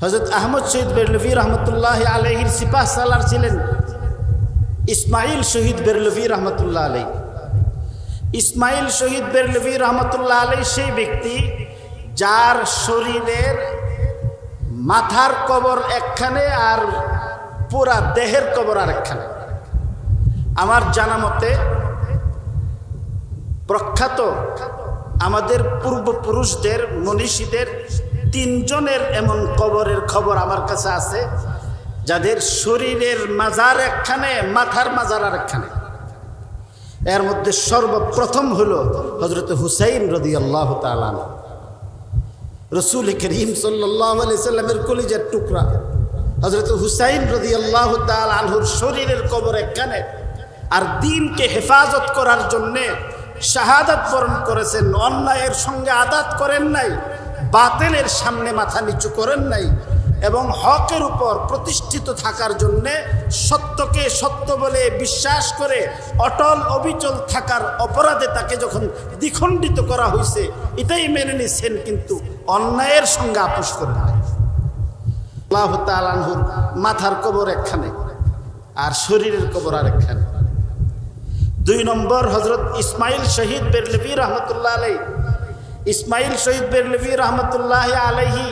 হযরত আহমদ শহীদ বেরলভী রহমতুল্লাহ আলাইহির সিপাহ সালার ছিলেন ইসমাইল শহীদ বেরলভী রহমতুল্লাহ আলাইহি। ইসমাইল শহীদ বেরলভী রহমতুল্লাহ আলাইহি সেই ব্যক্তি যার শরীরের মাথার কবর একখানে আর পুরা দেহের কবর আরেকখানে। আমার জানা মতে প্রখ্যাত আমাদের পূর্বপুরুষদের মনীষীদের 3 জনের এমন কবরের খবর আমার কাছে আছে, যাদের শরীরের মাজার একখানে, মাথার মাজার আরেকখানে। এর মধ্যে সর্বপ্রথম হলো হযরত হুসাইন রাদিয়াল্লাহু তাআলা আনহু, রাসূল করিম সাল্লাল্লাহু আলাইহি সাল্লামের কলিজার টুকরা হযরত হুসাইন রাদিয়াল্লাহু তাআলা আনহুর শরীরের কবর একখানে। আর দ্বীনকে হেফাজত করার জন্যে শাহাদাত বরণ করেছেন, অন্যায়ের সঙ্গে আদাত করেন নাই, বাতিলের সামনে মাথা নিচু করেন নাই, এবং হকের উপর প্রতিষ্ঠিত থাকার জন্যে সত্যকে সত্য বলে বিশ্বাস করে অটল অবিচল থাকার অপরাধে তাকে যখন দ্বিখণ্ডিত করা হয়েছে এটাই মেনে নিচ্ছেন, কিন্তু অন্যায়ের সঙ্গে আপোষ করেন নাই। আল্লাহু তাআলা আনহুর মাথার কবর একখানে আর শরীরের কবর আরেকখানে। 2 নম্বর হযরত ইসমাইল শহীদ বেরলভী রহমতুল্লাহ আলাইহি। ইসমাইল শহীদ বেরলভী রহমতুল্লাহ আলাইহি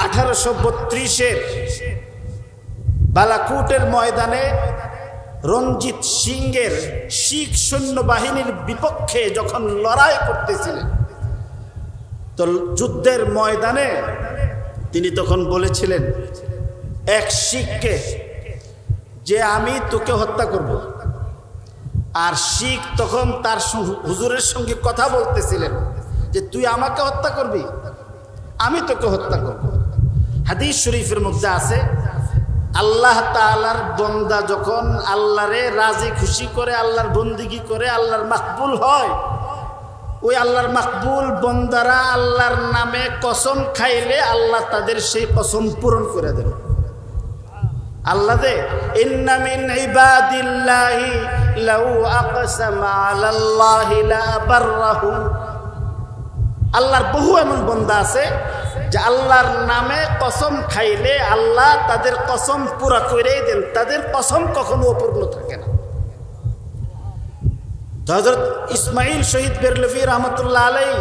1832-এর বালাকুটের ময়দানে রঞ্জিত সিংয়ের শিখ সৈন্যবাহিনীর বিপক্ষে যখন লড়াই করতেছিলেন, তো যুদ্ধের ময়দানে তিনি তখন বলেছিলেন এক শিখকে যে আমি তোকে হত্যা করব। আর শিখ তখন তার হুজুরের সঙ্গে কথা বলতেছিলেন যে তুই আমাকে হত্যা করবি, আমি তোকে হত্যা করব। হাদিস শরীফের মধ্যে আছে, আল্লাহ তাআলার বান্দা যখন আল্লাহরে রাজি খুশি করে আল্লাহর বন্দিগি করে আল্লাহর মাকবুল হয়, ওই আল্লাহর মাকবুল বান্দারা আল্লাহর নামে কসম খাইলে আল্লাহ তাদের সেই কসম পূরণ করে দেন। আল্লাহ দে ইন্না মিন ইবাদিল্লাহি লাউ আকসামা আলাল্লাহি লা বাররাহু। আল্লাহর বহু এমন বান্দা আছে যে আল্লাহর নামে কসম খাইলে আল্লাহ তাদের কসম পুরা করেই দেন, তাদের কসম কখনো অপূর্ণ থাকে না। হযরত ইসমাইল শহীদ বেরলভী রহমতুল্লাহ আলাইহি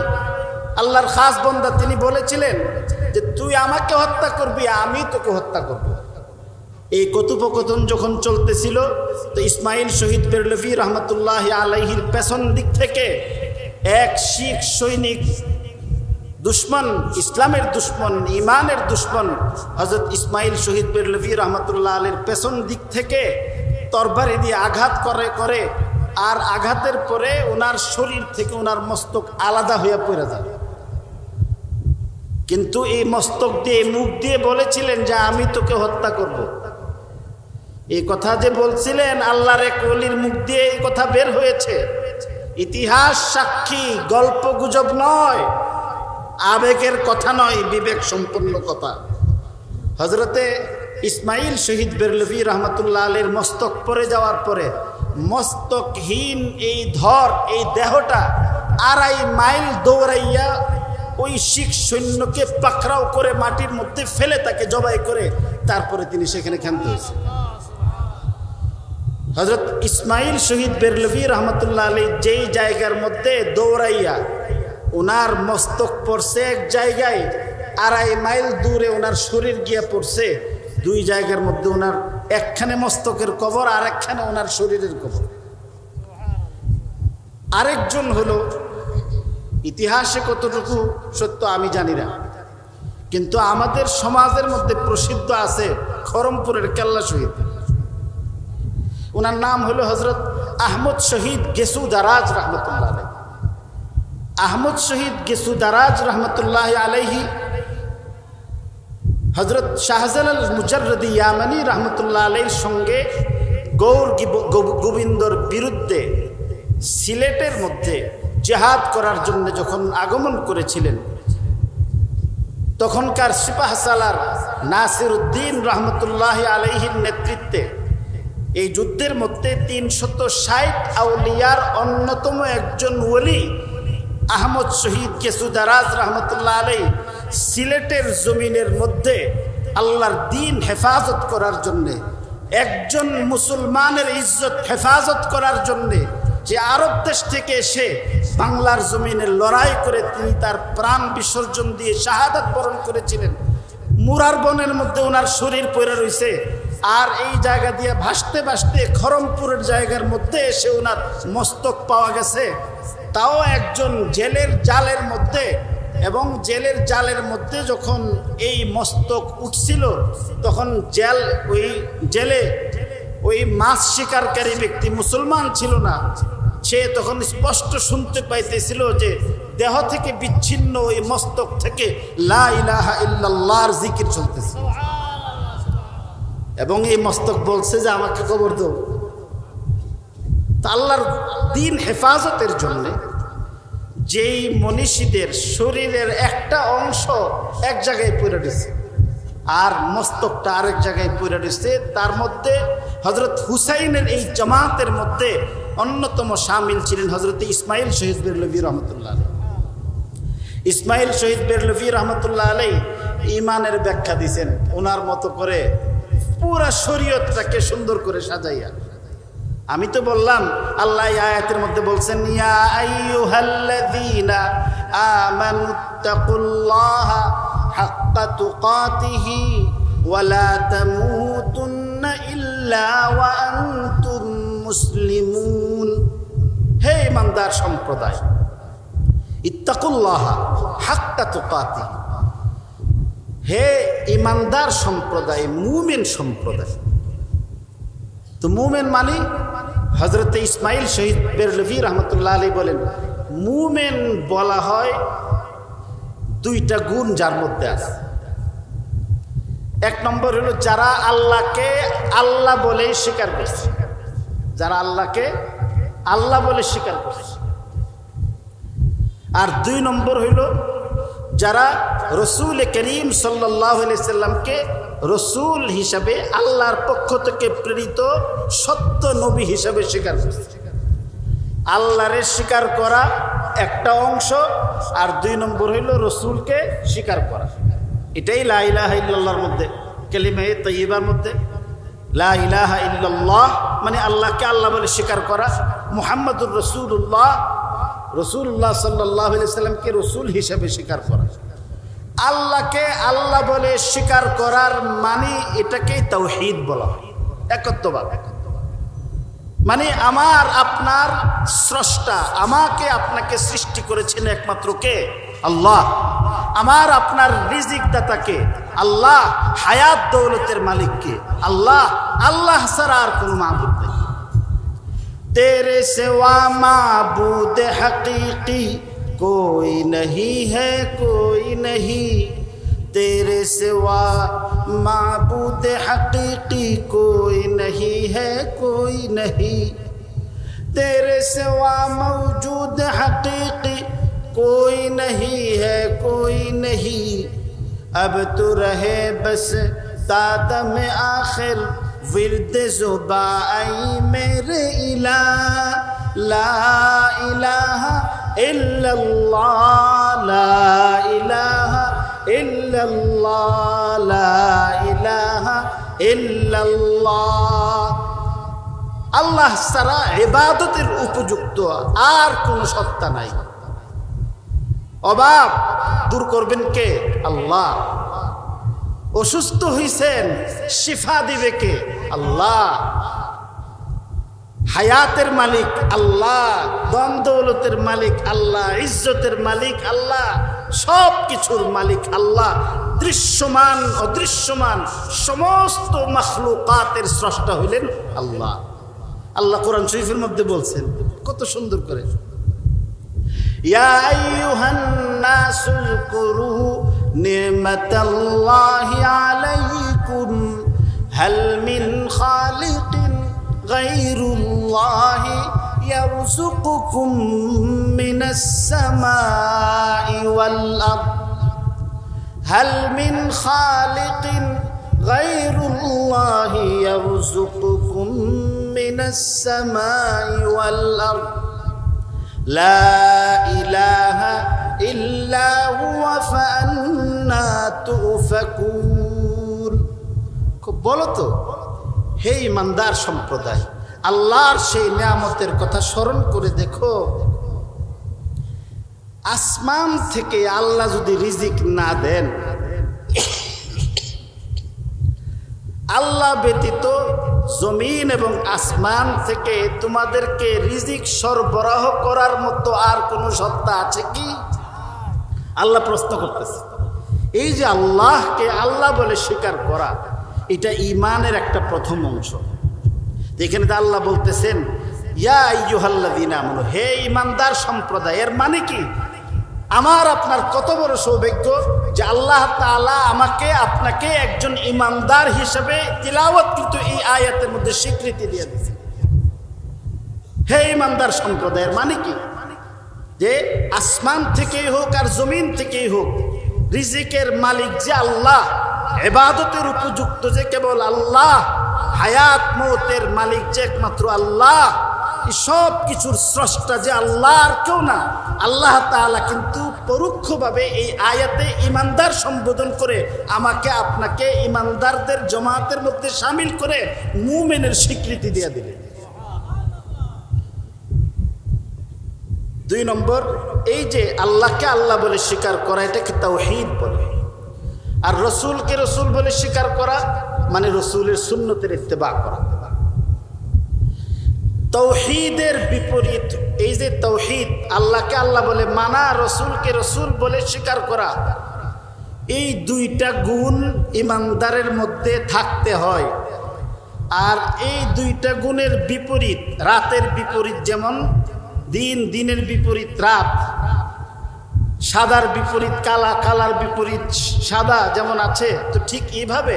আল্লাহর খাস বান্দা, তিনি বলেছিলেন যে তুই আমাকে হত্যা করবি, আমি তোকে হত্যা করব। এই কথোপকথন যখন চলতেছিল, তো ইসমাইল শহীদ বেরলভী রহমতুল্লাহ আলাইহির পেছন দিক থেকে এক শিখ সৈনিক, দুশ্মন, ইসলামের দুশ্মন, ইমানের দুশ্মন হযরত ইসমাইল শহীদ বেরলভী রহমতুল্লাহ আলাইহির পেছন দিক থেকে তরবারি দিয়ে আঘাত করে আর আঘাতের পরে ওনার শরীর থেকে ওনার মস্তক আলাদা হয়ে পড়ে যায়। কিন্তু এই মস্তক দিয়ে, মুখ দিয়ে বলেছিলেন যে আমি তোকে হত্যা করব। এই কথা যে বলছিলেন আল্লাহর এক ওলির মুখ দিয়ে এই কথা বের হয়েছে, ইতিহাস সাক্ষী, গল্প গুজব নয়, আবেগের কথা নয়, বিবেক সম্পন্ন কথা। হযরতে ইসমাইল শহীদ বেরলভী রহমতুল্লাহ আলাইহির মস্তক পড়ে যাওয়ার পরে মস্তকহীন এই দেহটা 2.5 মাইল দৌড়াইয়া ওই শিখ সৈন্যকে পাকড়াও করে মাটির মধ্যে ফেলে তাকে জবাই করে তারপরে তিনি সেখানে ক্ষান্ত হয়েছে। হযরত ইসমাইল শহীদ বেরলভী রহমতুল্লাহ আলাইহি যেই জায়গার মধ্যে দৌড়াইয়া ওনার মস্তক পড়ছে এক জায়গায়, 2.5 মাইল দূরে ওনার শরীর গিয়ে পড়ছে 2 জায়গার মধ্যে, ওনার একখানে মস্তকের কবর আর একখানে ওনার শরীরের কবর। আরেকজন হলো, ইতিহাসে কতটুকু সত্য আমি জানি না, কিন্তু আমাদের সমাজের মধ্যে প্রসিদ্ধ আছে খরমপুরের কেল্লা শহীদ। ওনার নাম হলো হযরত আহমদ শহীদ গেসু দারাজ রহমতুল্লাহ আলাইহি। আহমদ শহীদ গেসু দারাজ রহমতুল্লাহ আলাইহি হযরত শাহজালাল মুজাররদি ইয়ামানি রহমতুল্লাহ আলাইহির সঙ্গে গৌর গোবিন্দর বিরুদ্ধে সিলেটের মধ্যে জিহাদ করার জন্য যখন আগমন করেছিলেন, তখনকার সিপাহ সালার নাসির উদ্দিন রহমতুল্লাহ আলাইহির নেতৃত্বে এই যুদ্ধের মধ্যে 360 আউলিয়ার অন্যতম একজন ওলি আহমদ শহীদ গেসু দারাজ রহমতুল্লাহ আলাইহি সিলেটের জমিনের মধ্যে আল্লাহর দ্বীন হেফাজত করার জন্যে, একজন মুসলমানের ইজ্জত হেফাজত করার জন্যে যে আরব দেশ থেকে এসে বাংলার জমিনে লড়াই করে তিনি তার প্রাণ বিসর্জন দিয়ে শাহাদাত বরণ করেছিলেন। মুরার বনের মধ্যে ওনার শরীর পড়ে রয়েছে, আর এই জায়গা দিয়ে ভাসতে ভাসতে খরমপুরের জায়গার মধ্যে এসে ওনার মস্তক পাওয়া গেছে। তাও একজন জেলের জালের মধ্যে, এবং জেলের জালের মধ্যে যখন এই মস্তক উঠছিল তখন জেলে ওই মাছ শিকারকারী ব্যক্তি মুসলমান ছিল না, সে তখন স্পষ্ট শুনতে পাইতেছিল যে দেহ থেকে বিচ্ছিন্ন ওই মস্তক থেকে লা ইলাহা ইল্লাল্লাহর জিকির চলতেছে, এবং এই মস্তক বলছে যে আমাকে কবর দাও। তা আল্লাহর দ্বীন হেফাজতের জন্যে যেই মনীষীদের শরীরের একটা অংশ এক জায়গায় পড়ে রয়েছে আর মস্তকটা আরেক জায়গায় পড়ে রয়েছে, তার মধ্যে হজরত হুসাইনের এই জামাতের মধ্যে অন্যতম শামিল ছিলেন হজরত ইসমাইল শহীদ বেরলভী রহমতুল্লাহ আলাই। ইসমাইল শহীদ বেরলভী রহমতুল্লাহ আলাই ইমানের ব্যাখ্যা দিয়েছেন ওনার মতো করে, পুরা শরীয়তটাকে সুন্দর করে সাজাইয়া। আমি তো বললাম আল্লাহ আয়াতের মধ্যে বলছেন ইয়া আইয়ুহাল্লাযীনা আমানুত্তাকুল্লাহা হাক্কা তুকাতিহি ওয়া লা তামুতুন্না ইল্লা ওয়া আনতুম মুসলিমুন। হে ইমানদার সম্প্রদায়, ইত্তাকুল্লাহা হাক্কা তুকাতিহি, হে ইমানদার সম্প্রদায়, মুমিন সম্প্রদায়। তো মুমিন মানে হযরত ইসমাইল শহীদ বেরলভী রহমতুল্লাহ আলাইহি বলেন মুমিন বলা হয় দুইটা গুণ যার মধ্যে আছে। এক নম্বর হলো যারা আল্লাহকে আল্লাহ বলে স্বীকার করছে, যারা আল্লাহকে আল্লাহ বলে স্বীকার করছে। আর দুই নম্বর হইল যারা রসুল করিম সাল্লাল্লাহু আলাইহি সাল্লামকে রসুল হিসাবে আল্লাহর পক্ষ থেকে প্রেরিত সত্য নবী হিসাবে স্বীকার করছে। আল্লাহরে স্বীকার করা একটা অংশ, আর দুই নম্বর হইল রসুলকে স্বীকার করা। এটাই লা ইলাহা ইল্লাল্লাহর মধ্যে, কালিমায়ে তাইয়্যিবার মধ্যে লা ইলাহা ইল্লাল্লাহ মানে আল্লাহকে আল্লাহ বলে স্বীকার করা, মুহাম্মাদুর রাসূলুল্লাহ রাসূলুল্লাহ সাল্লাল্লাহু আলাইহি সাল্লামকে রসুল হিসাবে স্বীকার করা। আল্লাহকে আল্লাহ বলে স্বীকার করার মানে এটাকেই তাওহীদ বলা হয়, একত্ববাদ। মানে আমার আপনার স্রষ্টা, আমাকে আপনাকে সৃষ্টি করেছেন একমাত্র কে? আল্লাহ। আমার আপনার রিজিক দাতাকে আল্লাহ, হায়াত দৌলতের মালিককে আল্লাহ, আল্লাহ ছাড়া আর কোনো মাবুদ নেই। तेरे सिवा माबूद हकीकी कोई नहीं है, कोई नहीं। तेरे सिवा माबूद हकीकी कोई नहीं है, कोई नहीं। तेरे सिवा मौजूद हकीकी कोई नहीं है, कोई नहीं। अब तो रहे बस तादम आखिर विरद ज़ुबा आई मेरे इला, ला इलाहा इल्लल्लाह, ला इलाहा इल्लल्लाह, ला इलाहा इल्लल्लाह। আল্লাহ ছাড়া ইবাদতের উপযুক্ত আর কোন সত্তা নাই। অভাব দূর করবেন কে? আল্লাহ। অসুস্থ হইছেন, শিফা দিবে কে? আল্লাহ। হায়াতের মালিক আল্লাহ, ধন দৌলতের মালিক আল্লাহ, ইজ্জতের মালিক আল্লাহ, সব কিছুর মালিক আল্লাহ। দৃশ্যমান অদৃশ্যমান সমস্ত মাখলুকাতের স্রষ্টা হইলেন আল্লাহ। আল্লাহ কোরআন শরীফের মধ্যে বলছেন কত সুন্দর করে, ইয়া আইয়ুহান নাসু যকুরু নি'মাতাল্লাহি আলাইকুম হাল মিন খালিকিন গায়রুল্লাহি ইয়ারযুকুকুম মিনাস সামাই ওয়াল আরদ, হাল মিন খালিকিন গায়রুল্লাহি ইয়ারযুকুকুম মিনাস সামাই ওয়াল আরদ, লা ইলাহা ইল্লা হুয়া ফাআন্না তুফাকুন। খুব বলো তো হে ইমানদার সম্প্রদায়, আল্লাহর সেই নিয়ামতের কথা স্মরণ করে দেখো। আসমান থেকে আল্লাহ যদি রিজিক না দেন, আল্লাহ ব্যতীত জমিন এবং আসমান থেকে তোমাদেরকে রিজিক সরবরাহ করার মতো আর কোনো সত্তা আছে কি? আল্লাহ প্রশ্ন করতেছে। এই যে আল্লাহকে আল্লাহ বলে স্বীকার করা, এটা ঈমানের একটা প্রথম অংশ। এখানে তো আল্লাহ বলতেছেন ইয়া আইয়ুহাল্লাযীনা আমানু, হে ঈমানদার সম্প্রদায়। এর মানে কি? আমার আপনার কত বড় সৌভাগ্য যে আল্লাহ তাআলা আমাকে আপনাকে একজন ঈমানদার হিসেবে তিলাওয়াত কিন্তু এই আয়াতের মধ্যে স্বীকৃতি দিয়ে দিয়েছে। হে ঈমানদার সম্প্রদায়ের মানে কি? যে আসমান থেকেই হোক আর জমিন থেকেই হোক, রিজিকের মালিক যে আল্লাহ, ইবাদতের উপযুক্ত যে কেবল আল্লাহ, হায়াত মওতের মালিক যে একমাত্র আল্লাহ, সব কিছুর স্রষ্টা যে আল্লাহ আর কেউ না। আল্লাহ তাআলা কিন্তু পরোক্ষভাবে এই আয়াতে ঈমানদার সম্বোধন করে আমাকে আপনাকে ঈমানদারদের জামাতের মধ্যে শামিল করে মুমিনের স্বীকৃতি দিয়ে দিলেন। 2 নম্বর, এই যে আল্লাহকে আল্লাহ বলে স্বীকার করা, এটাকে তাওহীদ বলে। আর রসুলকে রসুল বলে স্বীকার করা মানে রসুলের সুন্নতের ইত্তেবা করা। তাওহীদের বিপরীত এই যে তাওহীদ, আল্লাহকে আল্লাহ বলে মানা, রসুলকে রসুল বলে স্বীকার করা, এই 2টা গুণ ঈমানদারের মধ্যে থাকতে হয়। আর এই 2টা গুণের বিপরীত, রাতের বিপরীত যেমন দিন, দিনের বিপরীত রাত, সাদার বিপরীত কালা, কালার বিপরীত সাদা যেমন আছে, তো ঠিক এইভাবে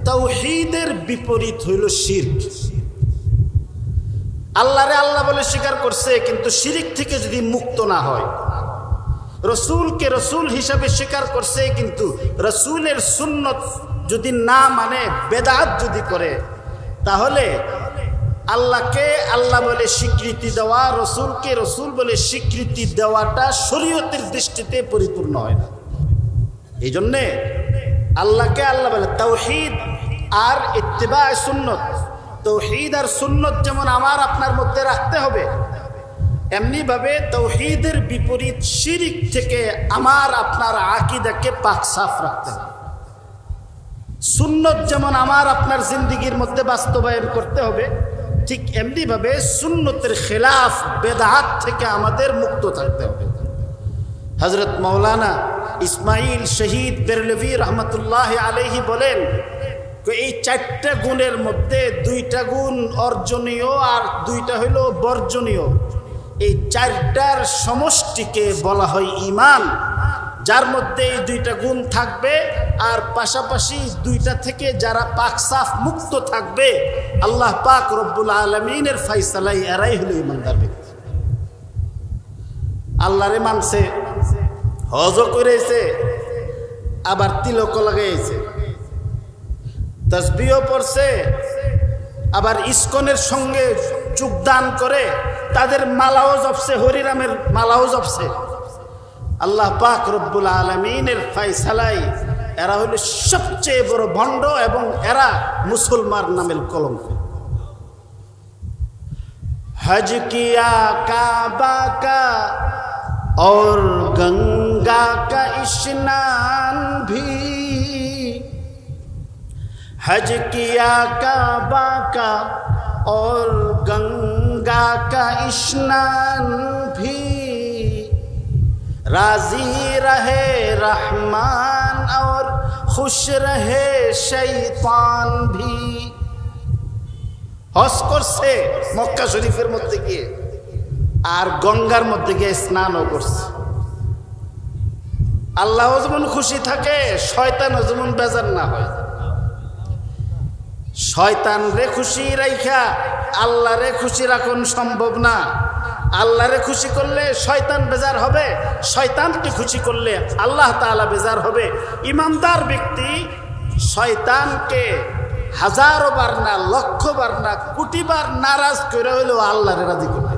তাওহীদের বিপরীত হইল শিরক। আল্লাহরে আল্লাহ বলে স্বীকার করছে, কিন্তু শিরক থেকে যদি মুক্ত না হয়, রসুলকে রসুল হিসাবে স্বীকার করছে, কিন্তু রসুলের সুন্নত যদি না মানে, বেদাত যদি করে, তাহলে আল্লাহকে আল্লাহ বলে স্বীকৃতি দেওয়া, রসুলকে রসুল বলে স্বীকৃতি দেওয়াটা শরীয়তের দৃষ্টিতে পরিপূর্ণ হয় না। এই জন্যে আল্লাহকে আল্লাহ বলে তাওহীদ আর ইত্তিবা সুন্নত। তাওহীদ আর সুন্নত যেমন আমার আপনার মধ্যে রাখতে হবে, এমনি ভাবে তাওহীদের বিপরীত শিরক থেকে আমার আপনার আকীদাকে পাক সাফ রাখতে হবে। সুন্নত যেমন আমার আপনার জিন্দেগির মধ্যে বাস্তবায়ন করতে হবে, ঠিক এমনি ভাবে সুন্নতের খেলাফ বেদাত থেকে আমাদের মুক্ত থাকতে হবে। হযরত মাওলানা ইসমাইল শহীদ বেরলভী রহমতুল্লাহ আলাইহি বলেন, এই 4টা গুণের মধ্যে 2টা গুণ অর্জনীয় আর 2টা হইল বর্জনীয়। এই 4টার সমষ্টিকে বলা হয় ঈমান, যার মধ্যে এই 2টা গুণ থাকবে আর পাশাপাশি 2টা থেকে যারা পাক সাফ মুক্ত থাকবে, আল্লাহ পাক রব্বুল আলামিনের ফয়সালায় এরাই হলো ঈমানদার ব্যক্তি। আল্লাহরে মানছে, হজও করেছে, আবার তিলকও লাগাইছে, তাসবিহও পড়ছে, আবার ইসকনের সঙ্গে যোগদান করে তাদের মালাও জপছে, হরিরামের মালাও জপছে। আল্লাহ পাক রব্বুল আলামিনের ফয়সালায় এরা হলো সবচেয়ে বড় ভণ্ড এবং এরা মুসলমান নামের কলঙ্ক। হজ কিয়া কাবা কা और गंगा का स्नान भी, हज किया काबा का और गंगा का स्नान भी, राजी रहे रहमान और खुश रहे शैतान भी। হজ করছে মক্কা শরীফের মধ্যে গিয়ে, আর গঙ্গার মধ্যে গিয়ে স্নানও করছে। আল্লাহ যেমন খুশি থাকে, শয়তানও যেমন বেজার না হয়। শয়তান রে খুশি রাইখা আল্লাহ রে খুশি রাখুন সম্ভব না। আল্লাহ রে খুশি করলে শয়তান বেজার হবে, শয়তানকে খুশি করলে আল্লাহ তাআলা বেজার হবে। ইমানদার ব্যক্তি শয়তানকে হাজারো বার না, লক্ষ বার না, কোটি বার নারাজ করে হইলেও আল্লাহরে রাজি করবে।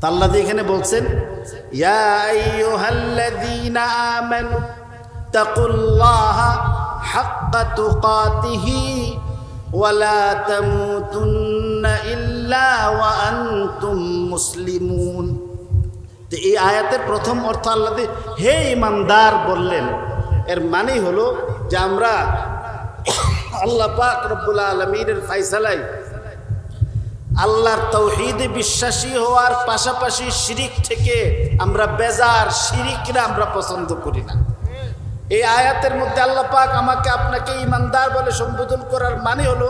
তা আল্লাহ এখানে বলছেন ইয়া আইয়ুহাল্লাযীনা আমানু তাকুল্লাহা হাক্কা তুকাতিহি ওয়া লা তামুতুন্না ইল্লা ওয়া আনতুম মুসলিমুন। তো এই আয়াতের প্রথম অর্থ আল্লাহ হে ঈমানদার বললেন, এর মানে হলো যে আমরা আল্লাহ পাক রব্বুল আলামিনের ফয়সালায় আল্লাহর তাওহীদে বিশ্বাসী হওয়ার পাশাপাশি শিরিক থেকে আমরা বেজার, শিরিকরা আমরা পছন্দ করি না। এই আয়াতের মধ্যে আল্লাহ পাক আমাকে আপনাকে ঈমানদার বলে সম্বোধন করার মানে হলো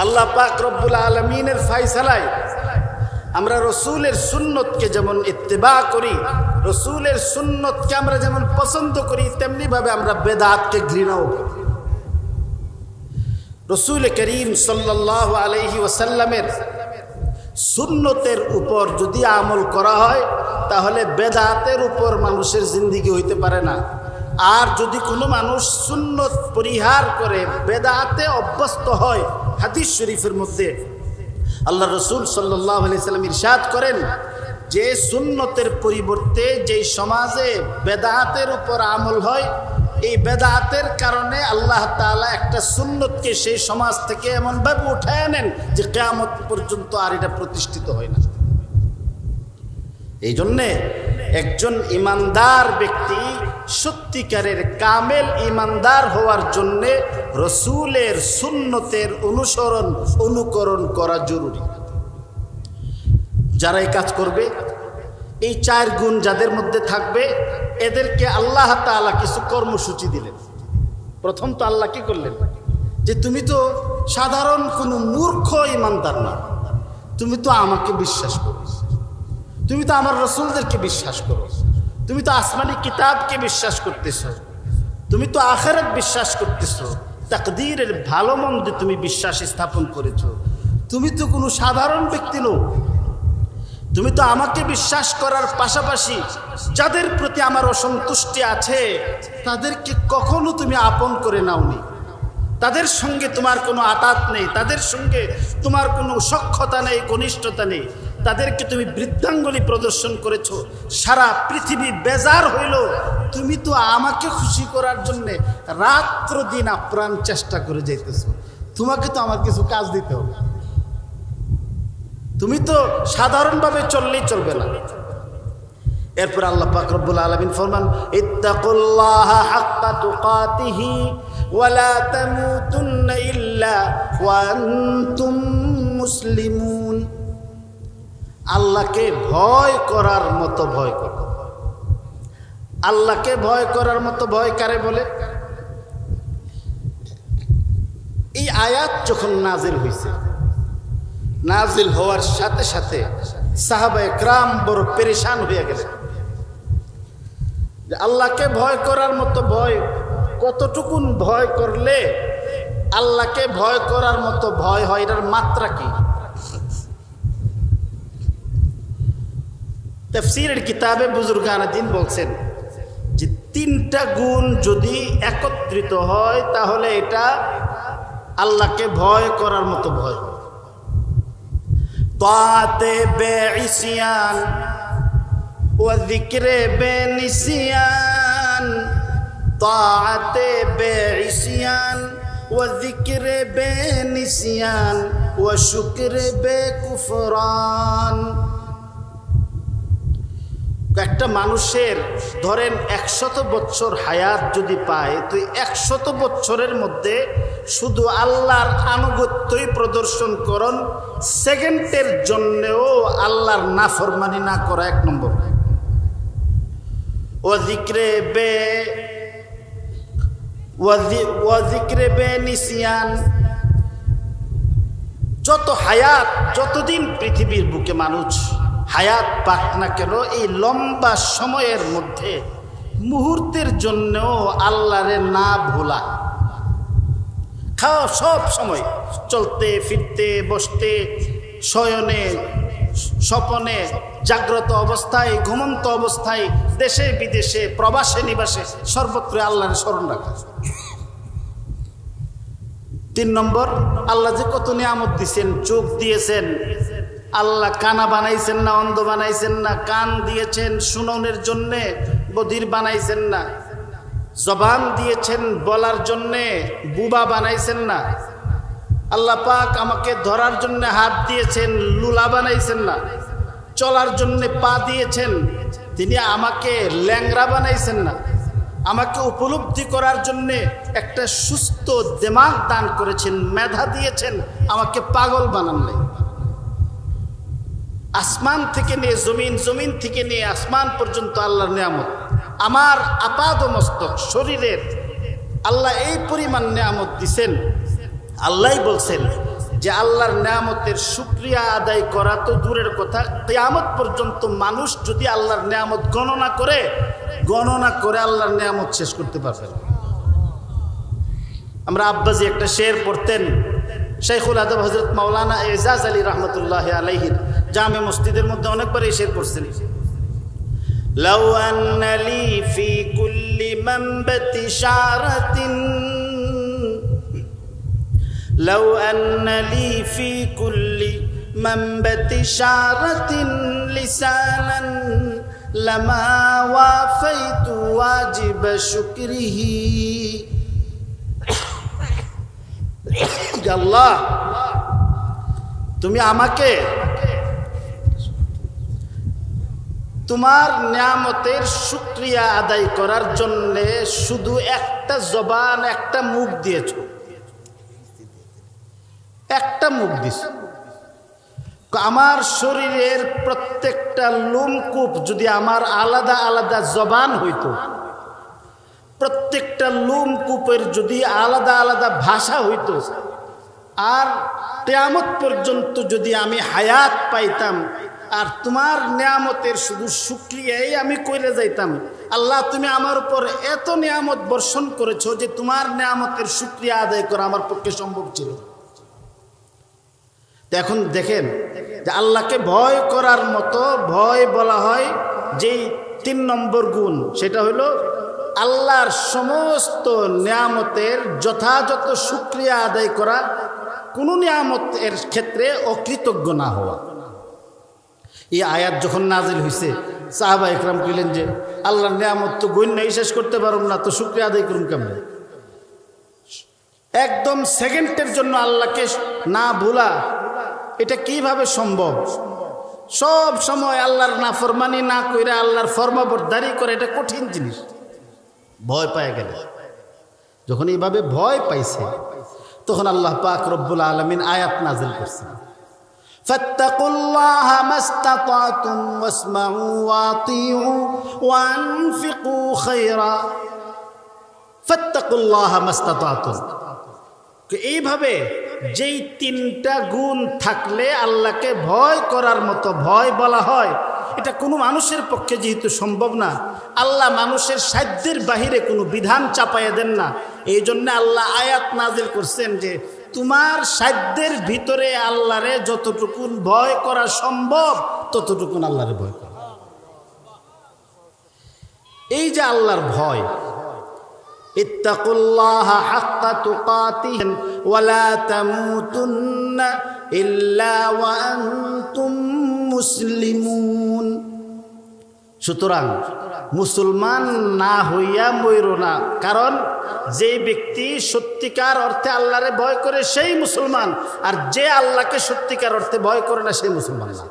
আল্লাহ পাক রব্বুল আলামিনের ফয়সালায় আমরা রসুলের সুন্নতকে যেমন ইত্তেবা করি, রসুলের সুন্নতকে আমরা যেমন পছন্দ করি, তেমনি ভাবে আমরা বেদাতকে ঘৃণাও করি। রসুল করিম সাল্লাল্লাহু আলাইহি ওয়াসাল্লামের সুন্নতের উপর যদি আমল করা হয় তাহলে বেদাতের উপর মানুষের জিন্দেগি হইতে পারে না। আর যদি কোনো মানুষ সুন্নত পরিহার করে বেদাতে অভ্যস্ত হয়, হাদিস শরীফের মধ্যে আল্লাহ রসুল সাল্লাল্লাহু আলাইহি ওয়াসাল্লাম ইরশাদ করেন যে সুন্নতের পরিবর্তে যেই সমাজে বেদাতের উপর আমল হয়, এই বেদাতের কারণে আল্লাহ তাআলা একটা সুন্নতকে সেই সমাজ থেকে এমনভাবে উঠায় নেন যে কিয়ামত পর্যন্ত আর এটা প্রতিষ্ঠিত হয় না। এই জন্যে একজন ঈমানদার ব্যক্তি সত্যিকারের কামেল ঈমানদার হওয়ার জন্যে রসুলের সুন্নতের অনুকরণ করা জরুরি। যারা এই কাজ করবে, এই 4 গুণ যাদের মধ্যে থাকবে, এদেরকে আল্লাহ তাআলা কিছু কর্মসূচি দিলেন। প্রথম তো আল্লাহ কি করলেন যে তুমি তো সাধারণ কোনো মূর্খ ঈমানদার না, তুমি তো আমাকে বিশ্বাস করো, তুমি তো আমার রসুলদেরকে বিশ্বাস করো, তুমি তো আসমানি কিতাবকে বিশ্বাস করতেছ, তুমি তো আখিরাত বিশ্বাস করতেছ, তাকদীরের ভালো মন্দে তুমি বিশ্বাস স্থাপন করেছ, তুমি তো কোনো সাধারণ ব্যক্তি নও, তুমি তো আমাকে বিশ্বাস করার পাশাপাশি যাদের প্রতি আমার অসন্তুষ্টি আছে তাদেরকে কখনো তুমি আপন করে নাওনি, তাদের সঙ্গে তোমার কোনো আতাত নেই, তাদের সঙ্গে তোমার কোনো সখ্যতা নেই, ঘনিষ্ঠতা নেই, তাদেরকে তুমি বৃদ্ধাঙ্গুলি প্রদর্শন করেছো। সারা পৃথিবী বেজার হইল, তুমি তো আমাকে খুশি করার জন্যে রাত্র দিন আপ্রাণ চেষ্টা করে যাইতেছো, তোমাকে তো আমার কিছু কাজ দিতে হবে, তুমি তো সাধারণভাবে চললেই চলবে না। এরপর আল্লাহ পাক রব্বুল আলামিন ফরমান ইত্তাকুল্লাহা হাক্কা তুকাতিহি ওয়া লা তামুতুন্না ইল্লা ওয়া আনতুম মুসলিমুন। আল্লাহকে ভয় করার মতো ভয় করো। আল্লাহকে ভয় করার মতো ভয় কারে বলে? এই আয়াত যখন নাজিল হয়েছে, নাজিল হওয়ার সাথে সাথে সাহাবায়ে কেরাম বড় পেরেশান হয়ে গেলেন যে আল্লাহকে ভয় করার মতো ভয়, কতটুকুন ভয় করলে আল্লাহকে ভয় করার মতো ভয় হয়, এটার মাত্রা কি? তাফসীরের কিতাবে বুজুর্গানে দিন বলছেন যে 3টা গুণ যদি একত্রিত হয় তাহলে এটা আল্লাহকে ভয় করার মতো ভয় হয়। তাআতে বেইসিয়ান ওয়া যিকরে বেনিসিয়ান, তাআতে বেইসিয়ান ওয়া যিকরে বেনিসিয়ান ওয়া শুকরে বেকুফরান। একটা মানুষের ধরেন 100 বছর হায়াত যদি পায়, তো 100 বছরের মধ্যে শুধু আল্লাহর আনুগত্যই প্রদর্শন করুন, সেকেন্ডের জন্যেও আল্লাহর নাফরমানি না করা 1 নম্বর। ওয়া যিকরে বেনিসিয়ান, যত হায়াত, যতদিন পৃথিবীর বুকে মানুষ হায়াত পাক না কেন, এই লম্বা সময়ের মধ্যে মুহূর্তের জন্যও আল্লাহরে না ভোলা। খাওয়া সব সময়, চলতে ফিরতে, বসতে, শয়নে, স্বপনে, জাগ্রত অবস্থায়, ঘুমন্ত অবস্থায়, দেশে বিদেশে, প্রবাসে নিবাসে, সর্বত্র আল্লাহর স্মরণ রাখা। 3 নম্বর, আল্লাহ যে কত নিয়ামত দিয়েছেন, চোখ দিয়েছেন, আল্লাহ কানা বানাইছেন না, অন্ধ বানাইছেন না, কান দিয়েছেন শুননের জন্যে, বধির বানাইছেন না, জবান দিয়েছেন বলার জন্যে, বুবা বানাইছেন না। আল্লাহ পাক আমাকে ধরার জন্য হাত দিয়েছেন, লুলা বানাইছেন না। চলার জন্য পা দিয়েছেন, তিনি আমাকে ল্যাংড়া বানাইছেন না। আমাকে উপলব্ধি করার জন্য একটা সুস্থ দিমাগ দান করেছেন, মেধা দিয়েছেন, আমাকে পাগল বানান নাই। আসমান থেকে নিয়ে জমিন, জমিন থেকে নিয়ে আসমান পর্যন্ত আল্লাহর নিয়ামত। আমার আপাদ মস্তক শরীরের আল্লাহ এই পরিমাণ নিয়ামত দিছেন। আল্লাহই বলছেন যে আল্লাহর নিয়ামতের শুকরিয়া আদায় করা তো দূরের কথা, কিয়ামত পর্যন্ত মানুষ যদি আল্লাহর নিয়ামত গণনা করে আল্লাহর নিয়ামত শেষ করতে পারবে না। আমরা আব্বাজি একটা শের পড়তেন, শাইখুল আদব হযরত মাওলানা এজাজ আলী রহমতুল্লাহ আলাইহির জামে মসজিদের মধ্যে অনেকবার এই শের পড়ছেন। লাউ আন্না লি ফি কুল্লি মানবাতি শারাতিন لو أن لي في كل منبت شعرة لسانا لما وافيت واجب شكره আল্লাহ তুমি আমাকে তোমার নিয়ামতের শুকরিয়া আদায় করার জন্য শুধু একটা জবান, একটা মুখ দিয়েছো, একটা মুখ দিস। আমার শরীরের প্রত্যেকটা লোমকূপ যদি আমার আলাদা আলাদা জবান হইতো, প্রত্যেকটা লোমকূপের যদি আলাদা আলাদা ভাষা হইতো, আর কিয়ামত পর্যন্ত যদি আমি হায়াত পাইতাম, আর তোমার নিয়ামতের শুধু শুকরিয়াই আমি কইরে যাইতাম। আল্লাহ তুমি আমার উপর এত নিয়ামত বর্ষণ করেছো যে তোমার নিয়ামতের শুকরিয়া আদায় করা আমার পক্ষে সম্ভব ছিল। এখন দেখেন যে আল্লাহকে ভয় করার মতো ভয় বলা হয় যেই 3 নম্বর গুণ, সেটা হলো আল্লাহর সমস্ত নিয়ামতের যথাযথ শুকরিয়া আদায় করা, কোনো নিয়ামতের ক্ষেত্রে অকৃতজ্ঞ না হওয়া। এই আয়াত যখন নাজিল হয়েছে, সাহাবা ইকরাম কইলেন যে আল্লাহর নিয়ামত তো গণ্যই শেষ করতে পারুম না, তো শুকরিয়া আদায় করুন কেমন? একদম সেকেন্ডের জন্য আল্লাহকে না ভোলা, এটা কিভাবে সম্ভব? সব সময় আল্লাহর নাফরমানি না কইরা আল্লাহর ফরমাবরদারি করে, এটা কঠিন জিনিস। ভয় পায় গেল, যখন এইভাবে ভয় পাইছে তখন আল্লাহ পাক রব্বুল আলামিন আয়াত নাজিল করছেন, ফাত্তাকুল্লাহা মাসতাতাতুম ওয়াসমাউ ওয়াতিউ ওয়ানফিকু খায়রা। ফাত্তাকুল্লাহা মাসতাতাতুম, এইভাবে যেই 3টা গুণ থাকলে আল্লাহকে ভয় করার মতো ভয় বলা হয়, এটা কোনো মানুষের পক্ষে যেহেতু সম্ভব না, আল্লাহ মানুষের সাধ্যের বাহিরে কোনো বিধান চাপাইয়া দেন না। এই জন্য আল্লাহ আয়াত নাজিল করছেন যে তোমার সাধ্যের ভিতরে আল্লাহরে যতটুকুন ভয় করা সম্ভব ততটুকুন আল্লাহরে ভয় করা। এই যে আল্লাহর ভয়, ইত্তাকুল্লাহা হাক্কা তুকাতিহি ওয়ালা তামুতুন্না ইল্লা ওয়া আনতুম মুসলিমুন। সুতরাং মুসলমান না হইয়া মইরো না, কারণ যে ব্যক্তি সত্যিকার অর্থে আল্লাহরে ভয় করে সেই মুসলমান, আর যে আল্লাহকে সত্যিকার অর্থে ভয় করে না সেই মুসলমান না।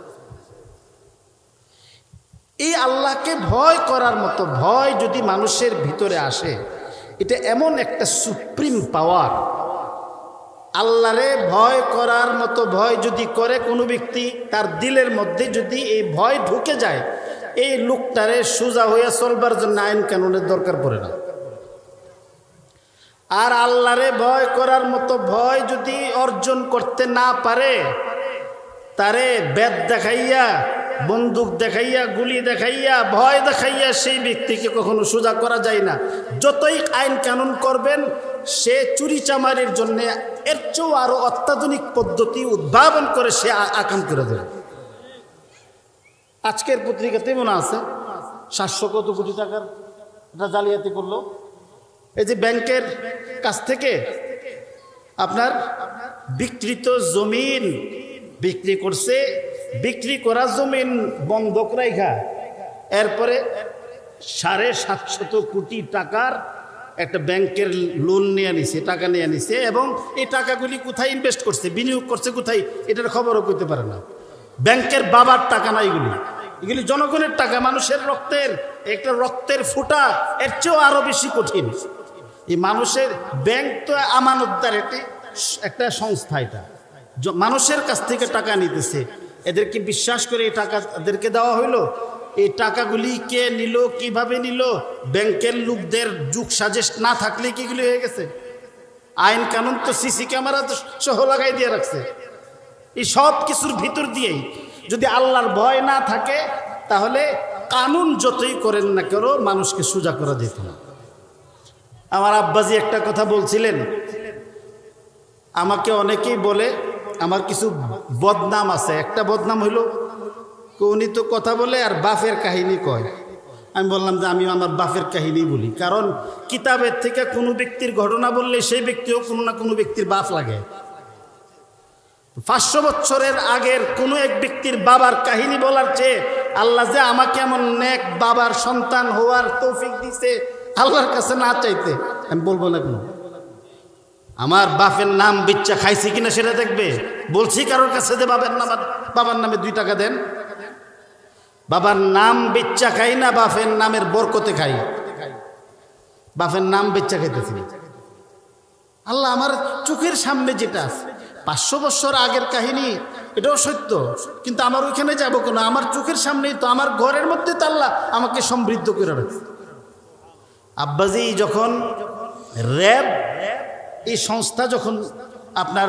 এই আল্লাহকে ভয় করার মতো ভয় যদি মানুষের ভিতরে আসে, এটা এমন একটা সুপ্রিম পাওয়ার। আল্লাহরে ভয় করার মতো ভয় যদি করে কোনো ব্যক্তি, তার দিলের মধ্যে যদি এই ভয় ঢুকে যায়, এই লোকটারে সোজা হইয়া চলবার জন্য আইন কানুনের দরকার পড়ে না। আর আল্লাহরে ভয় করার মতো ভয় যদি অর্জন করতে না পারে, তারে বেদ দেখাইয়া, বন্দুক দেখাইয়া, গুলি দেখাইয়া, ভয় দেখাইয়া সেই ব্যক্তিকে কখনো সোজা করা যায় না। যতই আইন কানুন করবেন, সে চুরি চামারির জন্য এর চেয়েও আরো অত্যাধুনিক পদ্ধতি উদ্ভাবন করে সে আকাম করে দেবে। আজকের পত্রিকাতে মনে আছে 700 কত কোটি টাকার এটা জালিয়াতি করলো। এই যে ব্যাংকের কাছ থেকে আপনার বিক্রিত জমিন বিক্রি করছে বিক্রি করা জমিন বন্ধক রাখা এরপরে 750 কোটি টাকার একটা ব্যাংকের লোন নিয়ে নিছে, টাকা নিয়ে নিছে, এবং এই টাকাগুলি কোথায় ইনভেস্ট করছে, বিনিয়োগ করছে কোথায়, এটার খবরও করতে পারে না। ব্যাংকের বাবার টাকা না, এগুলি জনগণের টাকা, মানুষের রক্তের, একটা রক্তের ফুটা, এর চেয়েও আরো বেশি কঠিন। এই মানুষের ব্যাংক তো আমানতদার একটা সংস্থা, এটা মানুষের কাছ থেকে টাকা নিতেছে, এদেরকে বিশ্বাস করে এই টাকা এদেরকে দেওয়া হইলো। এই টাকাগুলি কে নিল, কিভাবে নিল, ব্যাংকের লোকদের যুগ সাজেশ না থাকলে কিগুলি হয়ে গেছে। আইন কানুন তো সিসি ক্যামেরা তো সহ লাগাই দিয়ে রাখছে। এই সব কিছুর ভিতর দিয়েই যদি আল্লাহর ভয় না থাকে, তাহলে কানুন যতই করেন না কেন মানুষকে সোজা করে দিত না। আমার আব্বাজি একটা কথা বলছিলেন, আমাকে অনেকেই বলে আমার কিছু বদনাম আছে। একটা বদনাম হইল উনি তো কথা বলে আর বাফের কাহিনী কয়। আমি বললাম যে আমি আমার বাফের কাহিনী বলি, কারণ কিতাবের থেকে কোনো ব্যক্তির ঘটনা বললে সেই ব্যক্তিও কোনো না কোনো ব্যক্তির বাপ লাগে। 500 বছরের আগের কোনো এক ব্যক্তির বাবার কাহিনী বলার চেয়ে আল্লাহ যে আমাকে এমন নেক বাবার সন্তান হওয়ার তৌফিক দিছে, আল্লাহর কাছে না চাইতে আমি বলবো না। কোনো আমার বাপের নাম বিচ্চা খাইছি কিনা সেটা দেখবে। বলছি কারোর কাছে যে বাবার নামে 2 টাকা দেন, বাবার নাম বিচ্চা খাই না, বাপের নামের বরকতে খাই। বাপের নাম বিচ্চা খাইতেছি আল্লাহ আমার চোখের সামনে যেটা আছে, 500 বছর আগের কাহিনী, এটাও সত্য, কিন্তু আমার ওইখানে যাবো কেন? আমার চোখের সামনেই তো, আমার ঘরের মধ্যে তো আল্লাহ আমাকে সমৃদ্ধ করে রাখছে। আব্বাজি যখন র্যাব এই সংস্থা যখন আপনার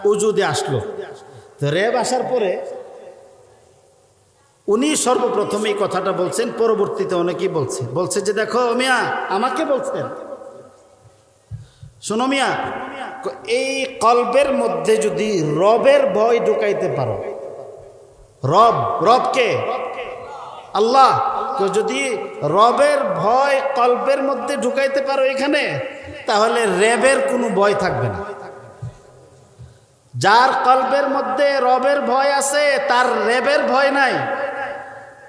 ওজুদে আসলো, তো র্যাব আসার পরে উনি সর্বপ্রথম এই কথাটা বলছেন, পরবর্তীতে অনেকেই বলছে যে দেখো মিয়া, আমাকে বলছেন শোনো মিয়া, এই কলবের মধ্যে যদি রবের ভয় ঢুকাইতে পারো, রবকে আল্লাহ, যদি রবের ভয় কলবের মধ্যে ঢুকাইতে পারো এখানে, তাহলে র্যাবের কোনো ভয় থাকবে না। যার কলবের মধ্যে রবের ভয় আছে তার র্যাবের ভয় নাই।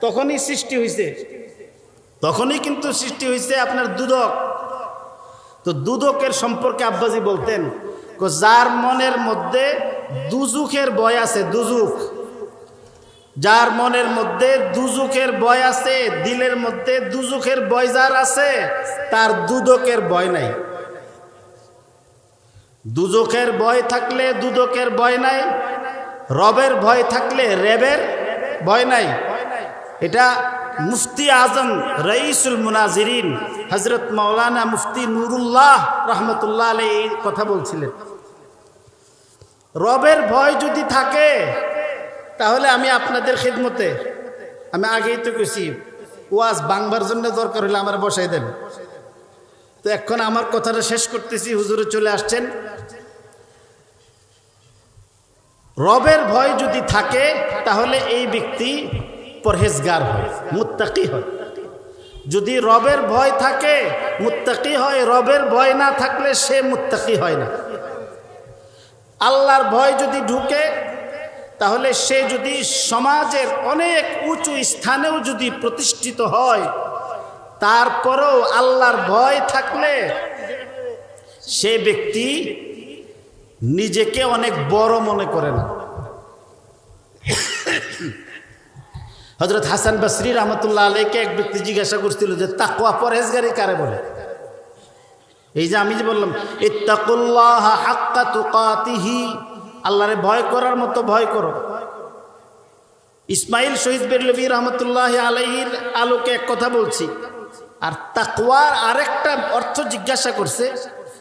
তখনই সৃষ্টি হয়েছে, তখনই কিন্তু সৃষ্টি হয়েছে আপনার দুদক। তো দুদকের সম্পর্কে আব্বাজি বলতেন, যার মনের মধ্যে দুজুকের ভয় আছে, দুজুক, যার মনের মধ্যে দুজুকের ভয় আছে, দিলের মধ্যে দুজুকের ভয় যার আছে, তার দুদকের ভয় নাই। দুজকের ভয় থাকলে দুদকের ভয় নাই, রবের ভয় থাকলে র্যাবের ভয় নাই। এটা মুফতি আজম রাইসুল মুনাজিরিন হযরত মাওলানা মুফতি নুরুল্লাহ রহমতুল্লাহ আলাইহি এই কথা বলছিলেন। রবের ভয় যদি থাকে, তাহলে আমি আপনাদের খিদমতে, আমি আগেই তো কইছি, ওয়াজ বাংবার জন্য দরকার হলে আমার বসাই দেন। তো এখন আমার কথাটা শেষ করতেছি, হুজুরে চলে আসছেন। রবের ভয় যদি থাকে, তাহলে এই ব্যক্তি পরহেজগার হয়, মুত্তাকি হয়। যদি রবের ভয় থাকে, মুত্তাকি হয়। রবের ভয় না থাকলে সে মুত্তাকি হয় না। আল্লাহর ভয় যদি ঢুকে, তাহলে সে যদি সমাজের অনেক উঁচু স্থানেও যদি প্রতিষ্ঠিত হয়, তারপরেও আল্লাহর ভয় থাকলে সে ব্যক্তি নিজেকে অনেক বড় মনে করে না। হযরত হাসান বসরি রহমতুল্লাহ আলাইকে এক ব্যক্তি জিজ্ঞাসা করছিল যে তাকওয়া পরহেজগারি কারে বলে? এই যে আমি যে বললাম ইত্তাকুল্লাহ হাক্কা তুকাতিহি, আল্লাহরে ভয় করার মতো ভয় করো। ইসমাইল শহীদ বেরলভী রহমতুল্লাহ আলাইহির আলোকে এক কথা বলছি। আর তাকওয়ার আরেকটা অর্থ জিজ্ঞাসা করছে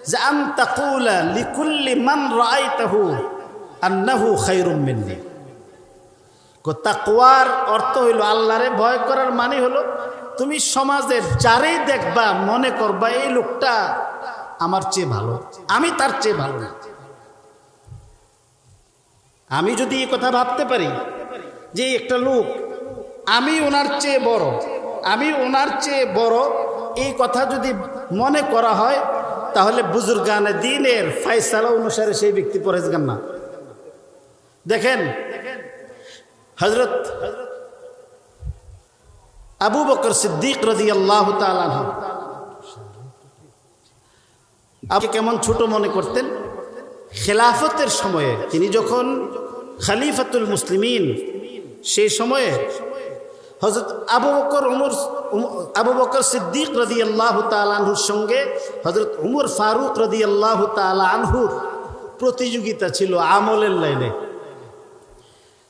যে আন তাকুলা লিকুল্লি মান রাআইতাহু আন্নাহু খায়রুম মিন্নি। তাকওয়ার অর্থ হইল, আল্লাহরে ভয় করার মানে হলো তুমি সমাজের যারেই দেখবা মনে করবা এই লোকটা আমার চেয়ে ভালো, আমি তার চেয়ে ভালো না। আমি যদি এই কথা ভাবতে পারি যে একটা লোক আমি ওনার চেয়ে বড়, আমি ওনার চেয়ে বড়, এই কথা যদি মনে করা হয়, তাহলে বুজুর্গানে দ্বীনের ফায়সালা অনুসারে সেই ব্যক্তি পরহেজগার না। দেখেন হযরত আবু বকর সিদ্দিক রাদিয়াল্লাহু তাআলা আনহু আপনি কেমন ছোট মনে করতেন? খেলাফতের সময়ে তিনি যখন খলিফাতুল মুসলিমিন, সেই সময়ে হযরত আবু বকর সিদ্দিক রাদিয়াল্লাহু তাআলা আনহুর সঙ্গে হযরত উমর ফারুক রাদিয়াল্লাহু তাআলা আনহুর প্রতিযোগিতা ছিল আমলের লাইনে।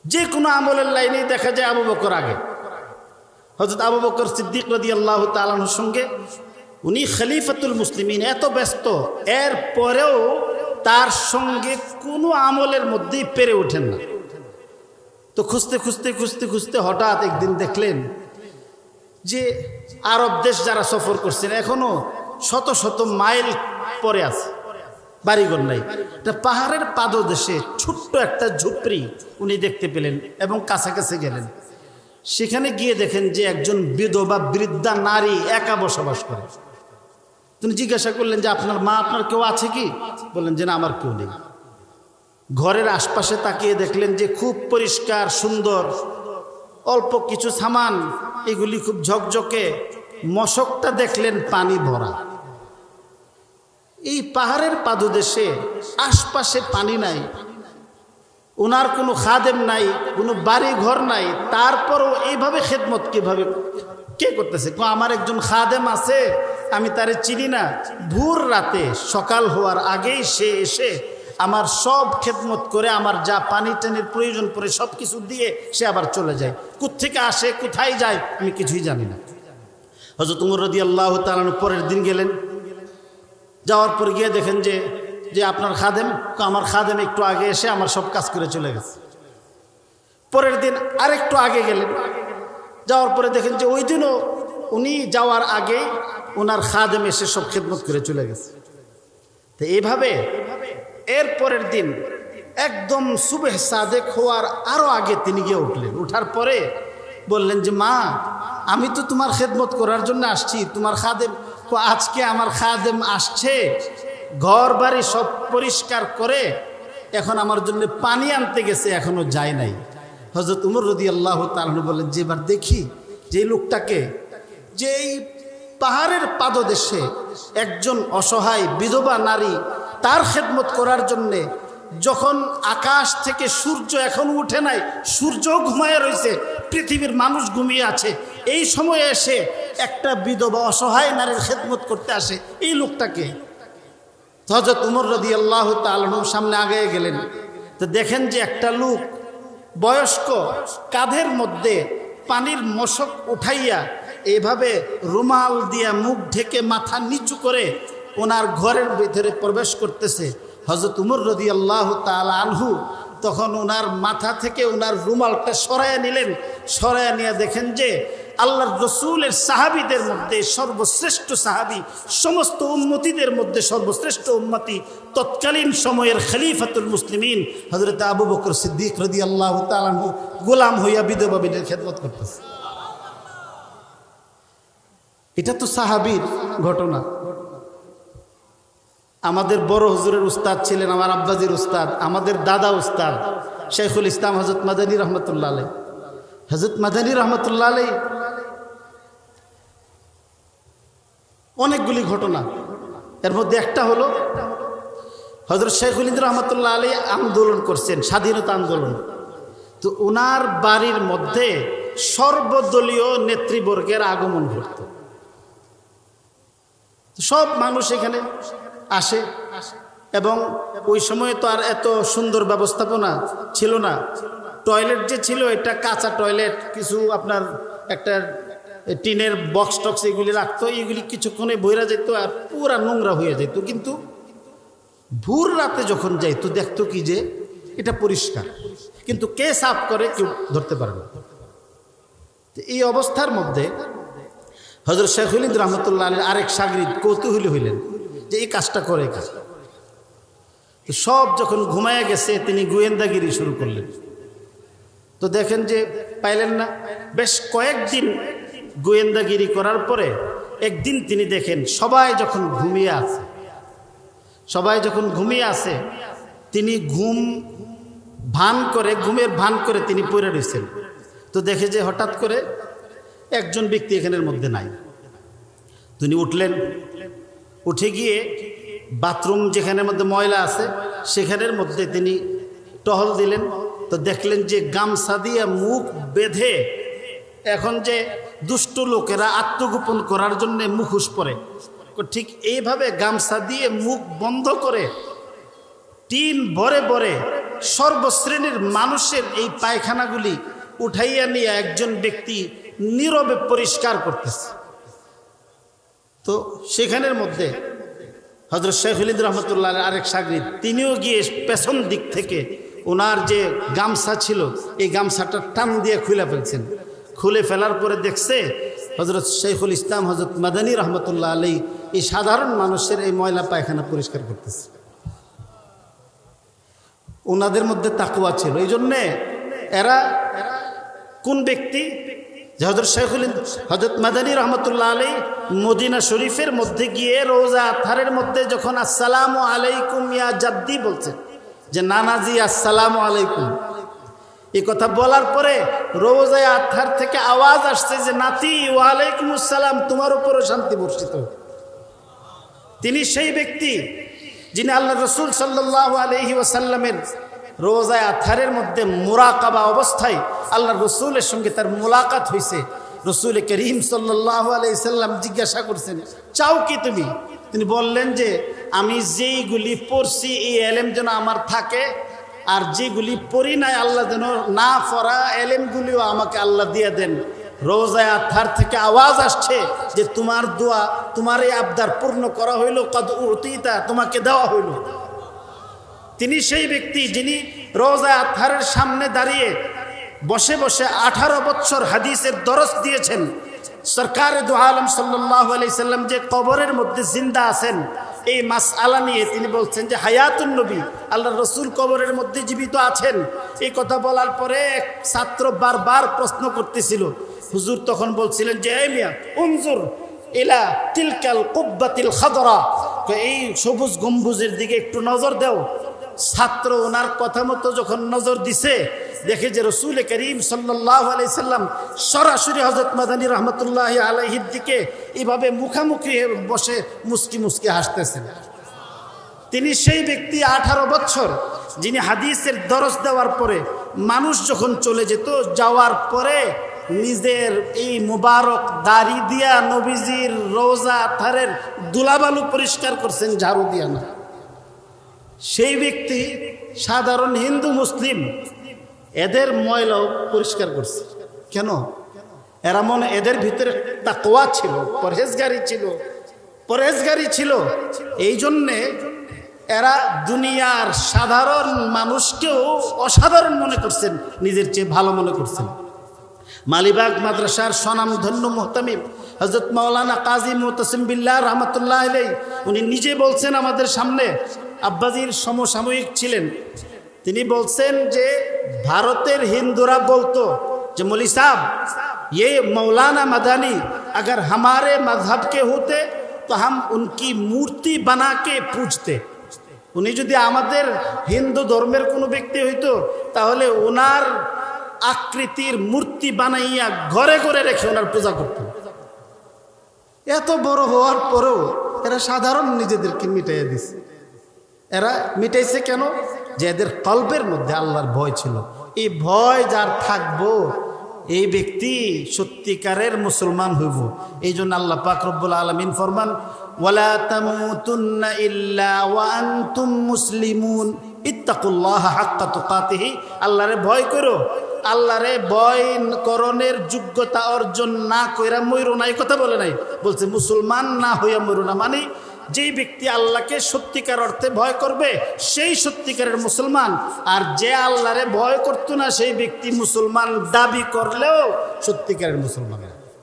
যে কোনো আমলের লাইনেই দেখা যায় আবু বকর আগে। হযরত আবু বকর সিদ্দিক রাদিয়াল্লাহু তাআলা আনহুর সঙ্গে উনি খলিফাতুল মুসলিমিন, এত ব্যস্ত, এর পরেও তার সঙ্গে কোনো আমলের মধ্যেই পেরে ওঠেন না। তো খুঁজতে খুঁজতে খুঁজতে খুঁজতে হঠাৎ একদিন দেখলেন যে আরব দেশ যারা সফর করছেন এখনো শত শত মাইল পরে আছে, বাড়িঘর নাই। এটা পাহাড়ের পাদদেশে ছোট্ট একটা ঝুপড়ি উনি দেখতে পেলেন এবং কাছাকাছি গেলেন। সেখানে গিয়ে দেখেন যে একজন বিধবা বৃদ্ধা নারী একা বসবাস করে। তিনি জিজ্ঞাসা করলেন যে আপনার মা, আপনার কেউ আছে কি? বললেন যে না, আমার কেউ নেই। ঘরের আশপাশে তাকিয়ে দেখলেন যে খুব পরিষ্কার সুন্দর, অল্প কিছু সামান, এগুলি খুব ঝকঝকে। মশকটা দেখলেন পানি ভরা। এই পাহাড়ের পাদদেশে আশপাশে পানি নাই, ওনার কোনো খাদেম নাই, কোনো বাড়ি ঘর নাই, তারপরও এইভাবে খেদমত কিভাবে কে করতেছে? আমার একজন খাদেম আছে, আমি তারে চিনি না। ভোর রাতে সকাল হওয়ার আগেই সে এসে আমার সব খেদমত করে, আমার যা পানি টানির প্রয়োজন পড়ে সব কিছু দিয়ে সে আবার চলে যায়। কোত্থেকে আসে, কোথায় যায়, আমি কিছুই জানি না। হযরত উমর রাদিয়াল্লাহু তাআলা পরের দিন গেলেন। যাওয়ার পর গিয়ে দেখেন যে আপনার খাদেম? আমার খাদেম একটু আগে এসে আমার সব কাজ করে চলে গেছে। পরের দিন আরেকটু আগে গেলেন। যাওয়ার পরে দেখেন যে ওই দিনও উনি যাওয়ার আগে ওনার খাদেম এসে সব খেদমত করে চলে গেছে। তো এইভাবে এর পরের দিন একদম সুবহ সাদেক হওয়ার আরো আগে তিনি গিয়ে উঠলেন। উঠার পরে বললেন যে মা, আমি তো তোমার খেদমত করার জন্য আসছি, তোমার খাদেম আজকে আমার খাদেম আসছে, ঘর বাড়ি সব পরিষ্কার করে এখন আমার জন্য পানি আনতে গেছে, এখনো যায় নাই। হযরত উমর রাদিয়াল্লাহু তাআলা বললেন যে এবার দেখি যে লোকটাকে, যে এই পাহাড়ের পাদদেশে একজন অসহায় বিধবা নারী, তার খেদমত করার জন্যে যখন আকাশ থেকে সূর্য এখনো উঠে নাই, সূর্য ঘুমায় রয়েছে, পৃথিবীর মানুষ ঘুমিয়ে আছে, এই সময়ে এসে একটা বিধবা অসহায় নারীর খেদমত করতে আসে এই লোকটাকে। হযরত উমর রাদিয়াল্লাহু তাআলা সামনে আগে গেলেন। তো দেখেন যে একটা লোক বয়স্ক, কাঁধের মধ্যে পানির মশক উঠাইয়া এভাবে রুমাল দিয়া মুখ ঢেকে মাথা নিচু করে ওনার ঘরের ভিতরে প্রবেশ করতেছে। হযরত উমর রাদিয়াল্লাহু তাআলা আনহু তখন ওনার মাথা থেকে ওনার রুমালটা সরাইয়া নিলেন। সরাইয়া নিয়ে দেখেন যে আল্লাহর রসুলের সাহাবীদের মধ্যে সর্বশ্রেষ্ঠ সাহাবী, সমস্ত উম্মতীদের মধ্যে সর্বশ্রেষ্ঠ উম্মতি, তৎকালীন সময়ের খলিফাতুল মুসলিমিন হযরত আবু বকর সিদ্দিক রাদিয়াল্লাহু তাআলা আনহু গোলাম হইয়া বিধবা বিবির খেদমত করতেছে। এটা তো সাহাবীর ঘটনা। আমাদের বড় হুজুরের উস্তাদ ছিলেন আমার আব্বাজির উস্তাদ, আমাদের দাদা উস্তাদ শাইখুল ইসলাম হযরত মাদানী রহমতুল্লাহ আলাইহি। হযরত মাদানী রহমতুল্লাহ আলাইহি অনেকগুলি ঘটনা, এর মধ্যে একটা হলো হযরত শাইখুল ইসলাম রহমতুল্লাহ আলাইহি আন্দোলন করছেন, স্বাধীনতা আন্দোলন। তো ওনার বাড়ির মধ্যে সর্বদলীয় নেতৃবর্গের আগমন ঘটত। সব মানুষ এখানে আসে এবং ওই সময় তো আর এত সুন্দর ব্যবস্থাপনা ছিল না। টয়লেট যে ছিল এটা কাঁচা টয়লেট, কিছু আপনার একটা টিনের বক্স টক্স এগুলি রাখতো, এগুলি কিছুক্ষণে বইরা যেত আর পুরা নোংরা হয়ে যেত। কিন্তু ভোর রাতে যখন যাইতো দেখতো কি যে এটা পরিষ্কার, কিন্তু কে সাফ করে কেউ ধরতে পারে না। এই অবস্থার মধ্যে হযরত শাইখুল হিন্দ রহমতুল্লাহ আলাইহির আরেক শাগরিদ কৌতূহলী হইলেন যে এই কাজটা করে কাজ। তো সব যখন ঘুমায় গেছে তিনি গোয়েন্দাগিরি শুরু করলেন। তো দেখেন যে পাইলেন না। বেশ কয়েকদিন গোয়েন্দাগিরি করার পরে একদিন তিনি দেখেন সবাই যখন ঘুমিয়ে আছে তিনি ঘুম ভান করে, ঘুমের ভান করে তিনি পড়ে রয়েছেন। তো দেখে যে হঠাৎ করে একজন ব্যক্তি এখানের মধ্যে নাই। তিনি উঠলেন, উঠে গিয়ে বাথরুম যেখানের মধ্যে ময়লা আছে সেখানের মধ্যে তিনি টহল দিলেন। তো দেখলেন যে গামছা দিয়ে মুখ বেঁধে, এখন যে দুষ্ট লোকেরা আত্মগোপন করার জন্য মুখোশ পরে, ঠিক এইভাবে গামছা দিয়ে মুখ বন্ধ করে টিন ভরে ভরে সর্বশ্রেণীর মানুষের এই পায়খানাগুলি উঠাইয়া নিয়ে একজন ব্যক্তি নীরবে পরিষ্কার করতেছে। তো সেখানের মধ্যে হযরত শাইখুল হিন্দ রহমতুল্লাহ আরেক শাগরিদ তিনিও গিয়ে পেছন দিক থেকে ওনার যে গামছা ছিল এই গামছাটা টান দিয়ে খুলে ফেলছেন। খুলে ফেলার পরে দেখছে হযরত শাইখুল ইসলাম হযরত মাদানী রহমতুল্লাহ আলাইহি এই সাধারণ মানুষের এই ময়লা পায়খানা পরিষ্কার করতেছে। ওনাদের মধ্যে তাকওয়া ছিল, এই জন্যে এরা কোন ব্যক্তি যে হযরত মাদানী রহমতুল্লাহ আলাইহি মদিনা শরীফের মধ্যে গিয়ে রোজা আতহারের মধ্যে যখন আসসালামু আলাইকুম ইয়া জাদ্দি বলছেন, যে নানাজি আসসালামু আলাইকুম, এই কথা বলার পরে রোজা আতহার থেকে আওয়াজ আসছে যে নাতি ওয়ালাইকুম আসসালাম, তোমার উপরও শান্তি বর্ষিত। তিনি সেই ব্যক্তি যিনি আল্লাহ রসুল সাল্লাল্লাহু আলাইহি ওয়াসাল্লামের রোজা আতহারের মধ্যে মুরাকাবা অবস্থায় আল্লাহ রসুলের সঙ্গে তার মোলাকাত হয়েছে। রসুল করিম সাল্লাল্লাহু আলাইহি সাল্লাম জিজ্ঞাসা করছেন, চাও কি তুমি? তিনি বললেন যে আমি যেইগুলি পড়ছি এই এলেম যেন আমার থাকে, আর যেগুলি পড়ি নাই আল্লাহ যেন না পড়া এলেমগুলিও আমাকে আল্লাহ দিয়ে দেন। রোজা আতহার থেকে আওয়াজ আসছে যে তোমার দোয়া, তোমার এই আবদার পূর্ণ করা হইল, কদ উতিতা, তোমাকে দেওয়া হইল। তিনি সেই ব্যক্তি যিনি রোজা আতহারের সামনে দাঁড়িয়ে বসে বসে 18 বছর হাদিসের দরস দিয়েছেন। সরকারে দু আলম সাল্লাল্লাহু আলাইহি সাল্লাম যে কবরের মধ্যে জিন্দা আছেন এই মাসআলা নিয়ে তিনি বলছেন যে হায়াতুন নবী, আল্লাহ রসুল কবরের মধ্যে জীবিত আছেন। এই কথা বলার পরে এক ছাত্র বারবার প্রশ্ন করতেছিল। হুজুর তখন বলছিলেন যে এই মিয়া উনজুর ইলা তিলকাল কুব্বাতিল খাদরা, এই সবুজ গম্বুজের দিকে একটু নজর দাও। ছাত্র ওনার কথা মতো যখন নজর দিছে, দেখে যে রসুল করিম সাল্লাল্লাহু আলাইহি সাল্লাম সরাসরি হযরত মাদানী রহমতুল্লাহ আলাইহির দিকে এইভাবে মুখামুখি বসে মুস্কি মুস্কি হাসতেছেন। তিনি সেই ব্যক্তি 18 বছর যিনি হাদিসের দরস দেওয়ার পরে মানুষ যখন চলে যেত, যাওয়ার পরে নিজের এই মুবারক দাড়ি দিয়া নবীজির রোজা আতহারের দুলাবালু পরিষ্কার করছেন ঝাড়ু দিয়া না। সেই ব্যক্তি সাধারণ হিন্দু মুসলিম এদের ময়লাও পরিষ্কার করছে। কেন? এরা মনে এদের ভিতরে তাকওয়া ছিল, পরহেজগারি ছিল। এই জন্যে এরা দুনিয়ার সাধারণ মানুষকেও অসাধারণ মনে করছেন, নিজের চেয়ে ভালো মনে করছেন। মালিবাগ মাদ্রাসার স্বনামধন্য মুহতামিম হযরত মাওলানা কাজী মুতাসিম বিল্লাহ রহমতুল্লাহ আলাইহি উনি নিজে বলছেন আমাদের সামনে, আব্বাজির সমসাময়িক ছিলেন। তিনি বলছেন যে ভারতের হিন্দুরা বলতো যে মৌলী साहब ये मौलाना मदानी अगर हमारे मजहब के होते तो हम उनकी मूर्ति बना के पूजते। উনি যদি আমাদের হিন্দু ধর্মের কোনো ব্যক্তি হইতো তাহলে ওনার আকৃতির মূর্তি বানাইয়া ঘরে ঘরে রেখে ওনার পূজা করতেন। এত বড় হওয়ার পরেও এরা সাধারণ নিজেদেরকে মিটাইয়া দিছে। এরা মিটাইছে কেন? যে এদের কলবের মধ্যে আল্লাহর ভয় ছিল। এই ভয় যার থাকবো এই ব্যক্তি সত্যিকারের মুসলমান হইব। এই জন্য আল্লাহ পাক রব্বুল আলামিন ফরমান, ওয়ালা তামুতুন্না ইল্লা ওয়া আনতুম মুসলিমুন ইত্তাকুল্লাহা হাক্কা তুকাতিহি। আল্লাহরে ভয় করো, আল্লাহরে ভয় করণের যোগ্যতা অর্জন না কইরা মইরো না, এই কথা বলে নাই, বলছে মুসলমান না হইয়া মইরো না। মানে যেই ব্যক্তি আল্লাহকে সত্যিকার অর্থে ভয় করবে সেই সত্যিকারের মুসলমান, আর যে আল্লাহরে ভয় করতো না সেই ব্যক্তি মুসলমান দাবি করলেও সত্যিকারের মুসলমান।